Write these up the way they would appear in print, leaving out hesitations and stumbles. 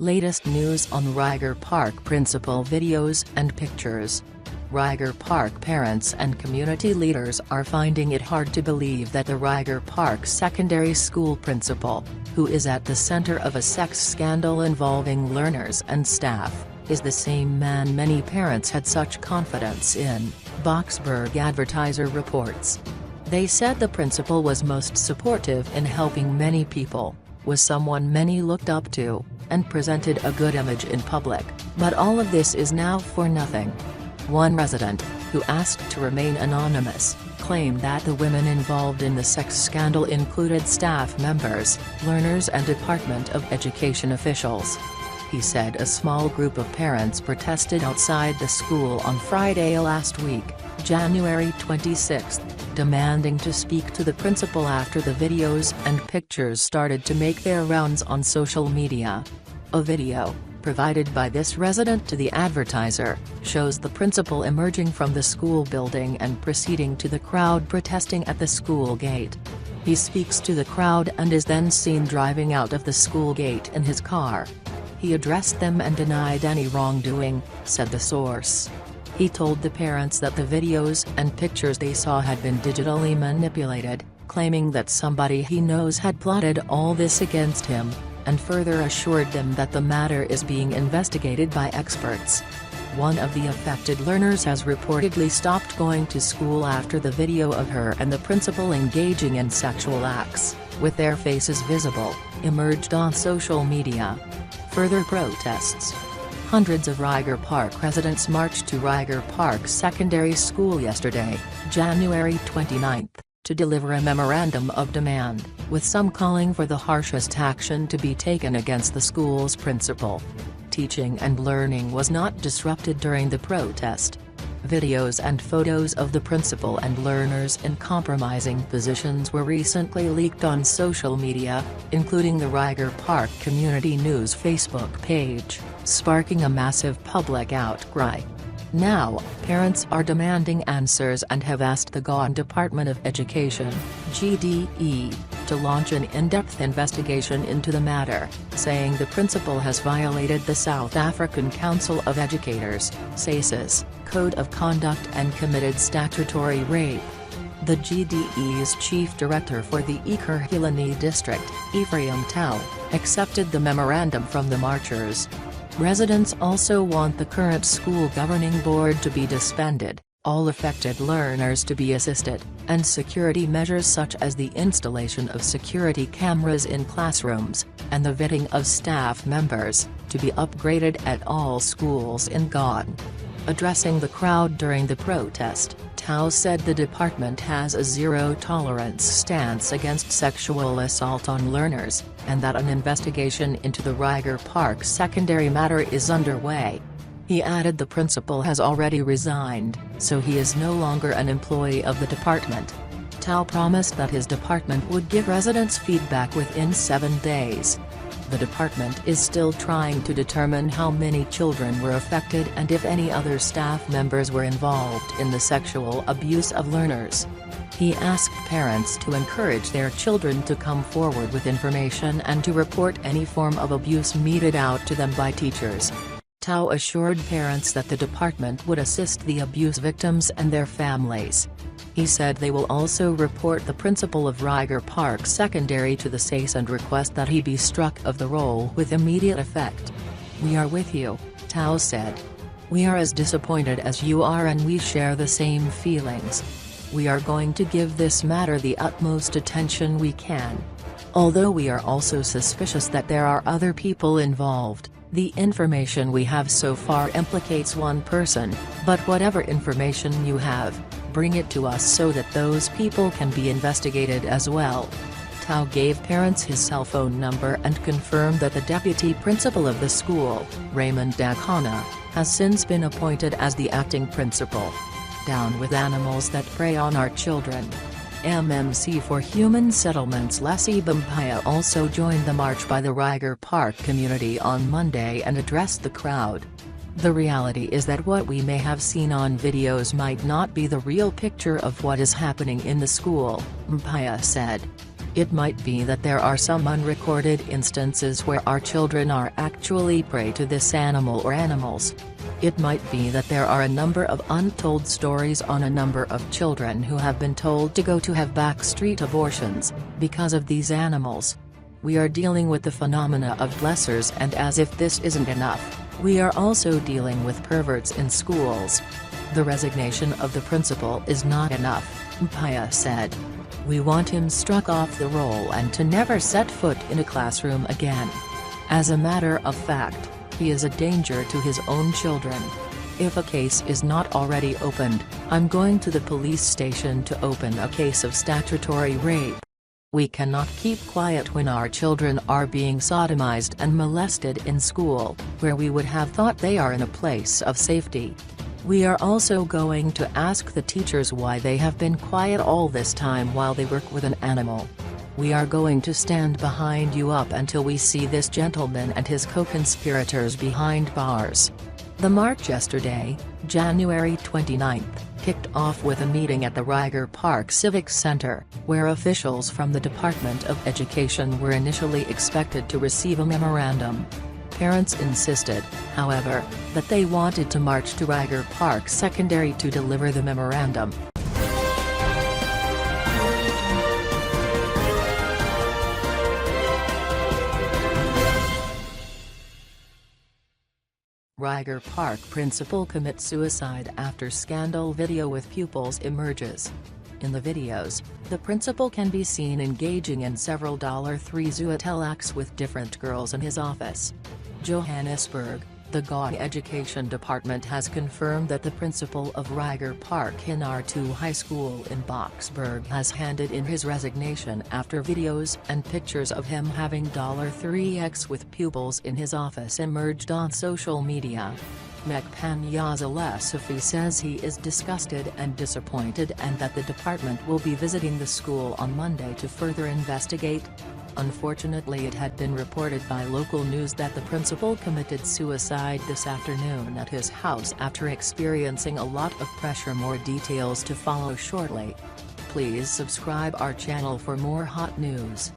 Latest news on Reiger Park principal videos and pictures. Reiger Park parents and community leaders are finding it hard to believe that the Reiger Park Secondary School principal, who is at the center of a sex scandal involving learners and staff, is the same man many parents had such confidence in, Boksburg Advertiser reports. They said the principal was most supportive in helping many people, was someone many looked up to, and presented a good image in public, but all of this is now for nothing. One resident, who asked to remain anonymous, claimed that the women involved in the sex scandal included staff members, learners and Department of Education officials. He said a small group of parents protested outside the school on Friday last week, January 26, demanding to speak to the principal after the videos and pictures started to make their rounds on social media. A video, provided by this resident to the Advertiser, shows the principal emerging from the school building and proceeding to the crowd protesting at the school gate. He speaks to the crowd and is then seen driving out of the school gate in his car. He addressed them and denied any wrongdoing, said the source. He told the parents that the videos and pictures they saw had been digitally manipulated, claiming that somebody he knows had plotted all this against him, and further assured them that the matter is being investigated by experts. One of the affected learners has reportedly stopped going to school after the video of her and the principal engaging in sexual acts, with their faces visible, emerged on social media. Further protests. Hundreds of Reiger Park residents marched to Reiger Park Secondary School yesterday, January 29, to deliver a memorandum of demand, with some calling for the harshest action to be taken against the school's principal. Teaching and learning was not disrupted during the protest. Videos and photos of the principal and learners in compromising positions were recently leaked on social media, including the Reiger Park Community News Facebook page, sparking a massive public outcry. Now, parents are demanding answers and have asked the Ghan Department of Education, GDE, to launch an in-depth investigation into the matter, saying the principal has violated the South African Council of Educators, SACE's, Code of Conduct and committed statutory rape. The GDE's chief director for the Ekurhuleni district, Ephraim Tau, accepted the memorandum from the marchers. Residents also want the current school governing board to be disbanded, all affected learners to be assisted, and security measures such as the installation of security cameras in classrooms, and the vetting of staff members, to be upgraded at all schools in Ghan. Addressing the crowd during the protest, Tau said the department has a zero-tolerance stance against sexual assault on learners, and that an investigation into the Reiger Park secondary matter is underway. He added the principal has already resigned, so he is no longer an employee of the department. Tau promised that his department would give residents feedback within 7 days. The department is still trying to determine how many children were affected and if any other staff members were involved in the sexual abuse of learners. He asked parents to encourage their children to come forward with information and to report any form of abuse meted out to them by teachers. Tau assured parents that the department would assist the abuse victims and their families. He said they will also report the principal of Reiger Park Secondary to the SACE and request that he be struck of the role with immediate effect. "We are with you," Tau said. "We are as disappointed as you are and we share the same feelings. We are going to give this matter the utmost attention we can. Although we are also suspicious that there are other people involved, the information we have so far implicates one person, but whatever information you have, bring it to us so that those people can be investigated as well." Tau gave parents his cell phone number and confirmed that the deputy principal of the school, Raymond Dakana, has since been appointed as the acting principal. Down with animals that prey on our children. MMC for Human Settlements Leslie Bumpaya also joined the march by the Reiger Park community on Monday and addressed the crowd. "The reality is that what we may have seen on videos might not be the real picture of what is happening in the school," Bumpaya said. It might be that there are some unrecorded instances where our children are actually prey to this animal or animals. It might be that there are a number of untold stories on a number of children who have been told to go to have backstreet abortions, because of these animals. We are dealing with the phenomena of blessers, and as if this isn't enough, we are also dealing with perverts in schools. The resignation of the principal is not enough, Mpaya said. We want him struck off the roll and to never set foot in a classroom again. As a matter of fact, he is a danger to his own children. If a case is not already opened, I'm going to the police station to open a case of statutory rape. We cannot keep quiet when our children are being sodomized and molested in school, where we would have thought they are in a place of safety. We are also going to ask the teachers why they have been quiet all this time while they work with an animal. We are going to stand behind you up until we see this gentleman and his co-conspirators behind bars. The march yesterday, January 29, kicked off with a meeting at the Reiger Park Civic Center, where officials from the Department of Education were initially expected to receive a memorandum. Parents insisted, however, that they wanted to march to Reiger Park Secondary to deliver the memorandum. Reiger Park principal commits suicide after scandal video with pupils emerges. In the videos, the principal can be seen engaging in several $3 Zuatel acts with different girls in his office. Johannesburg, the GA Education Department has confirmed that the principal of Reiger Park Kindergarten High School in Boksburg has handed in his resignation after videos and pictures of him having $3 acts with pupils in his office emerged on social media. Mekpanyazalesufi says he is disgusted and disappointed and that the department will be visiting the school on Monday to further investigate. Unfortunately, it had been reported by local news that the principal committed suicide this afternoon at his house after experiencing a lot of pressure. More details to follow shortly. Please subscribe our channel for more hot news.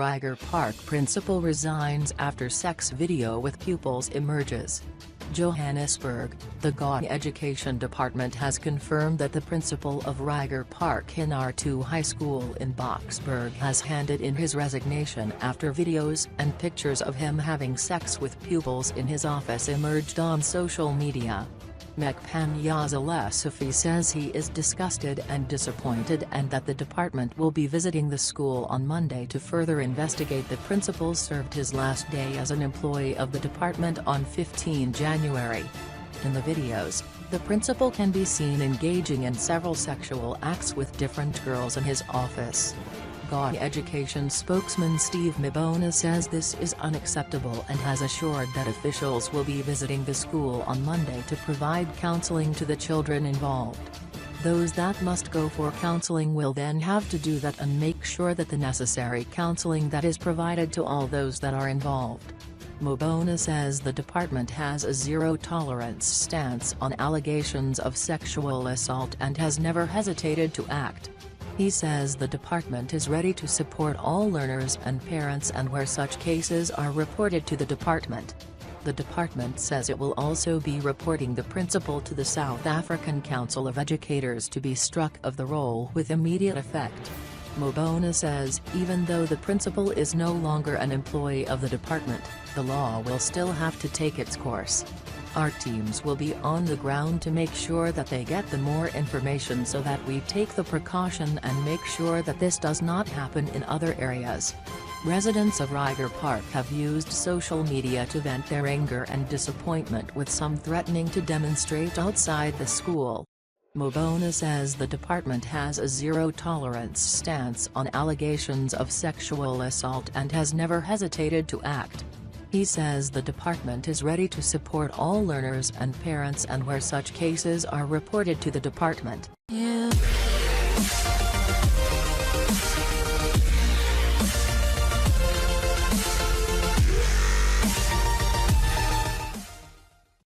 Reiger Park principal resigns after sex video with pupils emerges. Johannesburg, the GA Education Department has confirmed that the principal of Reiger Park Kindergarten High School in Boksburg has handed in his resignation after videos and pictures of him having sex with pupils in his office emerged on social media. Mekpanyazalesufi says he is disgusted and disappointed and that the department will be visiting the school on Monday to further investigate. The principal served his last day as an employee of the department on 15 January. In the videos, the principal can be seen engaging in several sexual acts with different girls in his office. GA Education spokesman Steve Mabona says this is unacceptable and has assured that officials will be visiting the school on Monday to provide counseling to the children involved. Those that must go for counseling will then have to do that and make sure that the necessary counseling that is provided to all those that are involved. Mabona says the department has a zero-tolerance stance on allegations of sexual assault and has never hesitated to act. He says the department is ready to support all learners and parents and where such cases are reported to the department. The department says it will also be reporting the principal to the South African Council of Educators to be struck of the role with immediate effect. Mabona says even though the principal is no longer an employee of the department, the law will still have to take its course. Our teams will be on the ground to make sure that they get the more information so that we take the precaution and make sure that this does not happen in other areas. Residents of Reiger Park have used social media to vent their anger and disappointment, with some threatening to demonstrate outside the school. Mabona says the department has a zero-tolerance stance on allegations of sexual assault and has never hesitated to act. He says the department is ready to support all learners and parents, and where such cases are reported to the department,